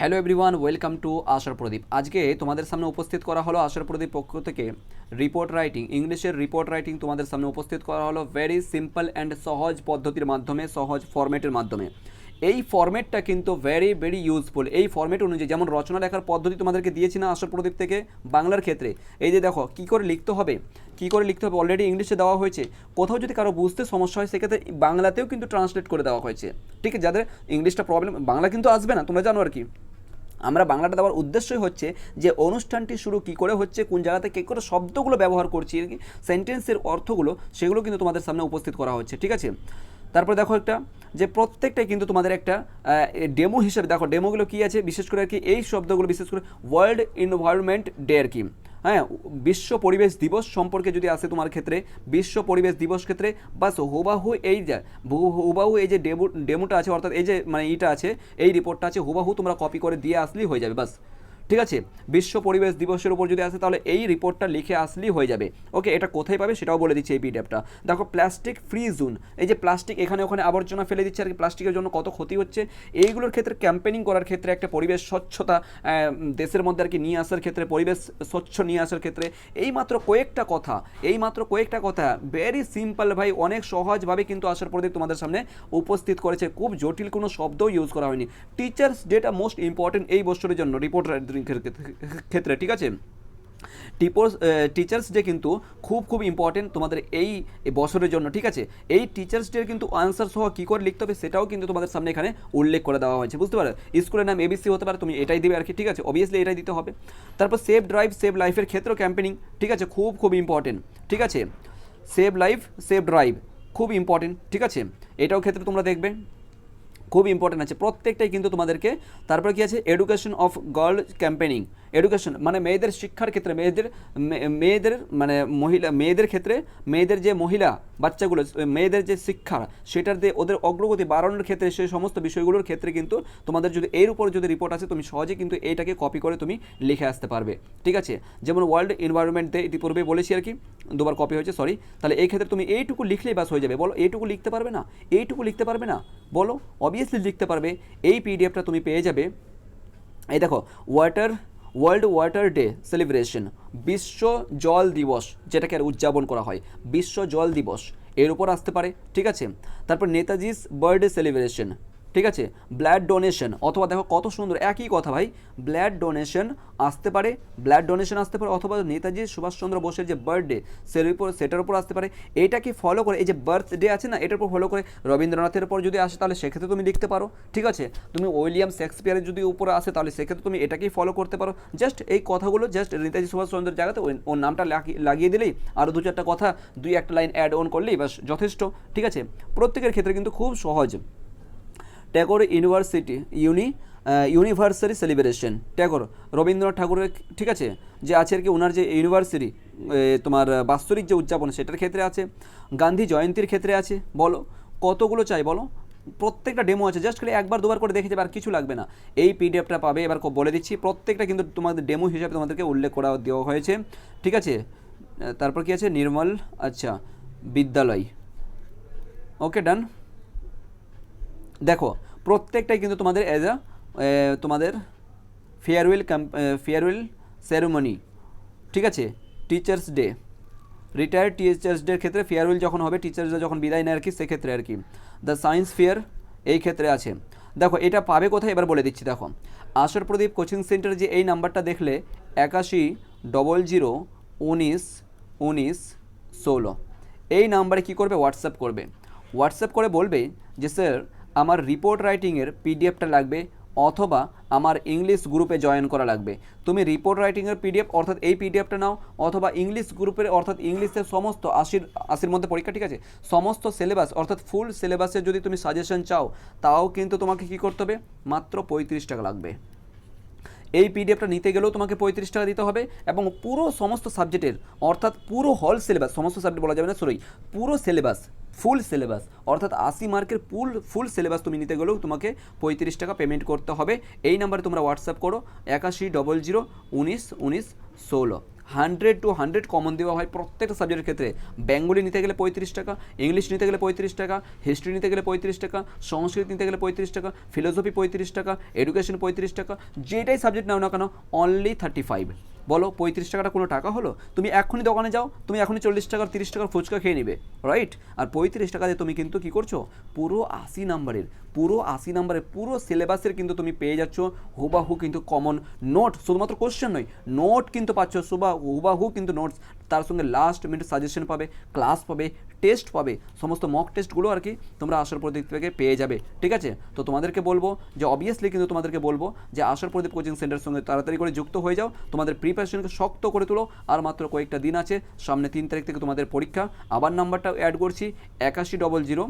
Hello everyone, welcome to আশার প্রদীপ। আজকে তোমাদের সামনে উপস্থিত করা হলো আশার প্রদীপ পক্ষ থেকে রিপোর্ট রাইটিং, ইংলিশের রিপোর্ট রাইটিং তোমাদের সামনে উপস্থিত করা হলো ভেরি সিম্পল অ্যান্ড সহজ পদ্ধতির মাধ্যমে, সহজ ফরম্যাটের মাধ্যমে। এই ফরম্যাটটা কিন্তু ভেরি ভেরি ইউজফুল। এই ফরম্যাট অনুযায়ী যেমন রচনা লেখার পদ্ধতি তোমাদেরকে দিয়েছি না আশার প্রদীপ থেকে বাংলার ক্ষেত্রে, এই যে দেখো কী করে লিখতে হবে, অলরেডি ইংলিশে দেওয়া হয়েছে। কোথাও যদি কারো বুঝতে সমস্যা হয় সেক্ষেত্রে বাংলাতেও কিন্তু ট্রান্সলেট করে দেওয়া হয়েছে। ঠিক আছে, যাদের ইংলিশটা প্রবলেম, বাংলা কিন্তু আসবে না, তোমরা জানো আর কি। আমরা বাংলাটা দেওয়ার উদ্দেশ্যই হচ্ছে যে অনুষ্ঠানটি শুরু কী করে হচ্ছে, কোন জায়গাতে কী করে শব্দগুলো ব্যবহার করছি আর কি, সেন্টেন্সের অর্থগুলো সেগুলো কিন্তু তোমাদের সামনে উপস্থিত করা হচ্ছে। ঠিক আছে, তারপর দেখো একটা যে প্রত্যেকটাই কিন্তু তোমাদের একটা ডেমো হিসেবে, দেখো ডেমোগুলো কী আছে, বিশেষ করে আর কি এই শব্দগুলো, বিশেষ করে ওয়ার্ল্ড এনভায়রনমেন্ট ডে আর কি, হ্যাঁ, বিশ্ব পরিবেশ দিবস সম্পর্কে যদি আসে তোমার ক্ষেত্রে, বিশ্ব পরিবেশ দিবস ক্ষেত্রে বাস হুবাহু এই যে ডেমোটা আছে, অর্থাৎ এই যে মানে ইটা আছে, এই রিপোর্টটা আছে, হুবাহু তোমরা কপি করে দিয়ে আসলেই হয়ে যাবে বাস। ঠিক আছে, বিশ্ব পরিবেশ দিবসের উপর যদি আসে তাহলে এই রিপোর্টটা লিখে আসলেই হয়ে যাবে। ওকে, এটা কোথায় পাবে সেটাও বলে দিচ্ছি এই পিডিএফটা। দেখো প্লাস্টিক ফ্রি জোন, এই যে প্লাস্টিক এখানে ওখানে আবর্জনা ফেলে দিচ্ছে আর কি, প্লাস্টিকের জন্য কত ক্ষতি হচ্ছে, এইগুলোর ক্ষেত্রে ক্যাম্পেনিং করার ক্ষেত্রে, একটা পরিবেশ স্বচ্ছতা দেশের মধ্যে আর কি নিয়ে আসার ক্ষেত্রে, পরিবেশ স্বচ্ছ নিয়ে আসার ক্ষেত্রে এই মাত্র কয়েকটা কথা ভেরি সিম্পল ভাই, অনেক সহজভাবে কিন্তু আসার প্রদীপ তোমাদের সামনে উপস্থিত করেছে। খুব জটিল কোনো শব্দও ইউজ করা হয়নি। টিচার্স ডেটা মোস্ট ইম্পর্টেন্ট এই বছরের জন্য রিপোর্ট ক্ষেত্রে। ঠিক আছে, টিচার্স ডে কিন্তু খুব ইম্পর্টেন্ট তোমাদের এই বছরের জন্য। ঠিক আছে, এই টিচার্স ডে কিন্তু আনসার সহ কী করে লিখতে হবে সেটাও কিন্তু তোমাদের সামনে এখানে উল্লেখ করে দেওয়া হয়েছে, বুঝতে পারো। স্কুলের নাম এবিসি হতে পারে, তুমি এটাই দিবে আর কি। ঠিক আছে, অবভিয়াসলি এটাই দিতে হবে। তারপর সেভ ড্রাইভ সেভ লাইফের ক্ষেত্রেও ক্যাম্পেনিং, ঠিক আছে, খুব ইম্পর্টেন্ট। ঠিক আছে, সেভ লাইফ সেভ ড্রাইভ খুব ইম্পর্টেন্ট। ঠিক আছে, এটাও ক্ষেত্রে তোমরা দেখবে খুব ইম্পর্টেন্ট আছে প্রত্যেকটাই কিন্তু তোমাদেরকে। তারপরে কি আছে, education of girl campaigning, education মানে মেয়েদের শিক্ষার ক্ষেত্রে, মেয়েদের মানে মেয়েদের ক্ষেত্রে, মেয়েদের যে মহিলা বাচ্চাগুলো, মেয়েদের যে শিক্ষা সেটার দিয়ে ওদের অগ্রগতি বাড়ানোর ক্ষেত্রে, সেই সমস্ত বিষয়গুলোর ক্ষেত্রে কিন্তু তোমাদের যদি এর উপর যদি রিপোর্ট আছে, তুমি সহজে কিন্তু এইটাকে কপি করে তুমি লিখে আসতে পারবে। ঠিক আছে, যেমন ওয়ার্ল্ড এনভায়রনমেন্ট ডে ইতিপূর্বে বলেছি আর কি, দুবার কপি হয়েছে, সরি। তাহলে এই ক্ষেত্রে তুমি এইটুকু লিখলেই বাস হয়ে যাবে। বলো এইটুকু লিখতে পারবে না, এইটুকু লিখতে পারবে না, বলো অবভিয়াসলি লিখতে পারবে। এই পিডিএফটা তুমি পেয়ে যাবে। এই দেখো ওয়ার্ল্ড ওয়াটার ডে সেলিব্রেশন, বিশ্ব জল দিবস যেটাকে আর উদযাপন করা হয়, বিশ্ব জল দিবস এর উপর আসতে পারে। ঠিক আছে, তারপর নেতাজিস বার্থডে সেলিব্রেশন, ঠিক আছে, ব্লাড ডোনেশন, অথবা দেখো কত সুন্দর একই কথা ভাই, ব্লাড ডোনেশন আসতে পারে, অথবা নেতাজি সুভাষচন্দ্র বোসের যে বার্থডে সেটার উপর আসতে পারে। এইটাকে ফলো করে, এই যে বার্থডে আছে না, এটার উপর ফলো করে রবীন্দ্রনাথের উপর যদি আসে তাহলে সেক্ষেত্রে তুমি লিখতে পারো। ঠিক আছে, তুমি উইলিয়াম শেক্সপিয়ারের যদি উপরে আসে তাহলে সেক্ষেত্রে তুমি এটাকেই ফলো করতে পারো। জাস্ট এই কথাগুলো জাস্ট নেতাজি সুভাষচন্দ্রের জায়গাতে ওর নামটা লাগিয়ে দিলেই, আরও দু চারটা কথা, দুই একটা লাইন অ্যাড অন করলেই বাস যথেষ্ট। ঠিক আছে, প্রত্যেকের ক্ষেত্রে কিন্তু খুব সহজ। ট্যাগর ইউনিভার্সারি সেলিব্রেশন, ট্যাগর রবীন্দ্রনাথ ঠাকুরের, ঠিক আছে, যে আছে আর কি ওনার যে ইউনিভার্সিটি তোমার বাৎসরিক যে উদযাপন সেটার ক্ষেত্রে আছে, গান্ধী জয়ন্তীর ক্ষেত্রে আছে। বলো কতগুলো চাই বলো, প্রত্যেকটা ডেমো আছে, জাস্ট খালি একবার দুবার করে দেখে যাবে, আর কিছু লাগবে না। এই পিডিএফটা পাবে, এবার বলে দিচ্ছি প্রত্যেকটা কিন্তু তোমাদের ডেমো হিসাবে তোমাদেরকে উল্লেখ করা দেওয়া হয়েছে। ঠিক আছে, তারপর কি আছে, নির্মল আচ্ছা বিদ্যালয়, ওকে ডান। দেখো প্রত্যেকটাই কিন্তু তোমাদের অ্যাজ তোমাদের ফেয়ারওয়েল সেরেমনি, ঠিক আছে, টিচার্স ডে, রিটায়ার্ড টিচার্স ডের ক্ষেত্রে ফেয়ারওয়েল যখন হবে, টিচার্সরা যখন বিদায় নেয় আর কি, সেক্ষেত্রে আর কি। দ্য সায়েন্স ফেয়ার এই ক্ষেত্রে আছে। দেখো এটা পাবে কোথায় এবার বলে দিচ্ছি। দেখো আশার প্রদীপ কোচিং সেন্টার যে এই নাম্বারটা দেখলে 8100191916, এই নাম্বারে কী করবে, হোয়াটসঅ্যাপ করে বলবে যে স্যার আমার রিপোর্ট রাইটিংয়ের পিডিএফটা লাগবে, অথবা আমার ইংলিশ গ্রুপে জয়েন করা লাগবে। তুমি রিপোর্ট রাইটিংয়ের পিডিএফ অর্থাৎ এই পিডিএফটা নাও, অথবা ইংলিশ গ্রুপের অর্থাৎ ইংলিশের সমস্ত আশির মধ্যে পরীক্ষা, ঠিক আছে, সমস্ত সিলেবাস অর্থাৎ ফুল সিলেবাসের যদি তুমি সাজেশন চাও, তাও কিন্তু তোমাকে কী করতে হবে, মাত্র 35 টাকা লাগবে। এই পিডিএফটা নিতে গেলেও তোমাকে 35 টাকা দিতে হবে, এবং পুরো সমস্ত সাবজেক্টের অর্থাৎ পুরো হল সিলেবাস, সমস্ত সাবজেক্ট বলা যাবে না, সরি, পুরো সিলেবাস, ফুল সিলেবাস অর্থাৎ 80 মার্কের ফুল সিলেবাস তুমি নিতে গেলেও তোমাকে 35 টাকা পেমেন্ট করতে হবে। এই নাম্বারে তোমরা হোয়াটসঅ্যাপ করো 8100191916। 100 to 100 কমন দেওয়া হয় প্রত্যেকটা সাবজেক্টের ক্ষেত্রে। বেঙ্গলি নিতে গেলে 35 টাকা, ইংলিশ নিতে গেলে 35 টাকা, হিস্ট্রি নিতে গেলে 35 টাকা, সংস্কৃত নিতে গেলে 35 টাকা, ফিলোসফি 35 টাকা, এডুকেশন 35 টাকা, যেটাই সাবজেক্ট নাও না কেন অনলি 35। বলো 35 টাকাটা কোনো টাকা হলো? তুমি এখনই দোকানে যাও, তুমি এখনই 40 টাকার 30 টাকার ফুচকা খেয়ে নিবে, রাইট? আর 35 টাকা দিয়ে তুমি কিন্তু কী করছো, পুরো 80 নাম্বারের পুরো সিলেবাসের কিন্তু তুমি পেয়ে যাচ্ছ হুবাহু কিন্তু কমন নোট, শুধুমাত্র কোশ্চেন নয়, নোট কিন্তু পাচ্ছ হুবাহু কিন্তু নোটস, তার সঙ্গে লাস্ট মিনিট সাজেশন পাবে, ক্লাস পাবে, টেস্ট পাবে, সমস্ত মক টেস্টগুলো আর কি তোমরা আশার প্রদীপ থেকে পেয়ে যাবে, ঠিক আছে? তো তোমাদেরকে বলবো যে অবভিয়াসলি কিন্তু তোমাদেরকে বলবো যে আশার প্রদীপ কোচিং সেন্টারের সঙ্গে তাড়াতাড়ি করে যুক্ত হয়ে যাও, তোমাদের প্রিপারেশনকে শক্ত করে তোলো। আর মাত্র কয়েকটা দিন আছে, সামনে 3 তারিখ থেকে তোমাদের পরীক্ষা। আবার নাম্বারটা অ্যাড করছি 8100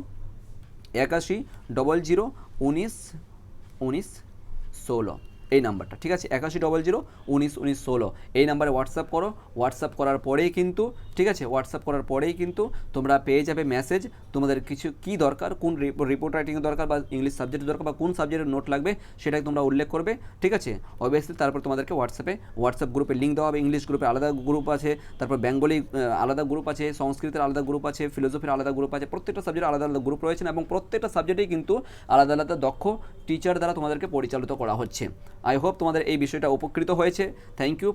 19 19 16 এই নাম্বারটা, ঠিক আছে? 8100 19 19 16 এই নাম্বারে হোয়াটসঅ্যাপ করো। হোয়াটসঅ্যাপ করার পরেই কিন্তু, ঠিক আছে, হোয়াটসঅ্যাপ করার পরেই কিন্তু তোমরা পেয়ে যাবে মেসেজ, তোমাদের কিছু কী দরকার, কোন রিপোর্ট রাইটিংয়ের দরকার বা ইংলিশ সাবজেক্টের দরকার বা কোন সাবজেক্টের নোট লাগবে সেটাই তোমরা উল্লেখ করবে, ঠিক আছে? অবভিয়াসলি তারপর তোমাদেরকে হোয়াটসঅ্যাপ গ্রুপে লিঙ্ক দেওয়া হবে। ইংলিশ গ্রুপে আলাদা গ্রুপ আছে, তারপর বেঙ্গলি আলাদা গ্রুপ আছে, সংস্কৃতের আলাদা গ্রুপ আছে, ফিলোসফির আলাদা গ্রুপ আছে, প্রত্যেকটা সাবজেক্ট আলাদা আলাদা গ্রুপ রয়েছে এবং প্রত্যেকটা সাবজেক্টেই কিন্তু আলাদা আলাদা দক্ষ টিচার দ্বারা তোমাদেরকে পরিচালিত করা হচ্ছে। আই হোপ তোমাদের এই বিষয়টা উপকৃত হয়েছে। Thank you.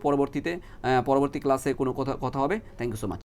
পরবর্তী ক্লাসে কোনো কথা হবে। Thank you so much.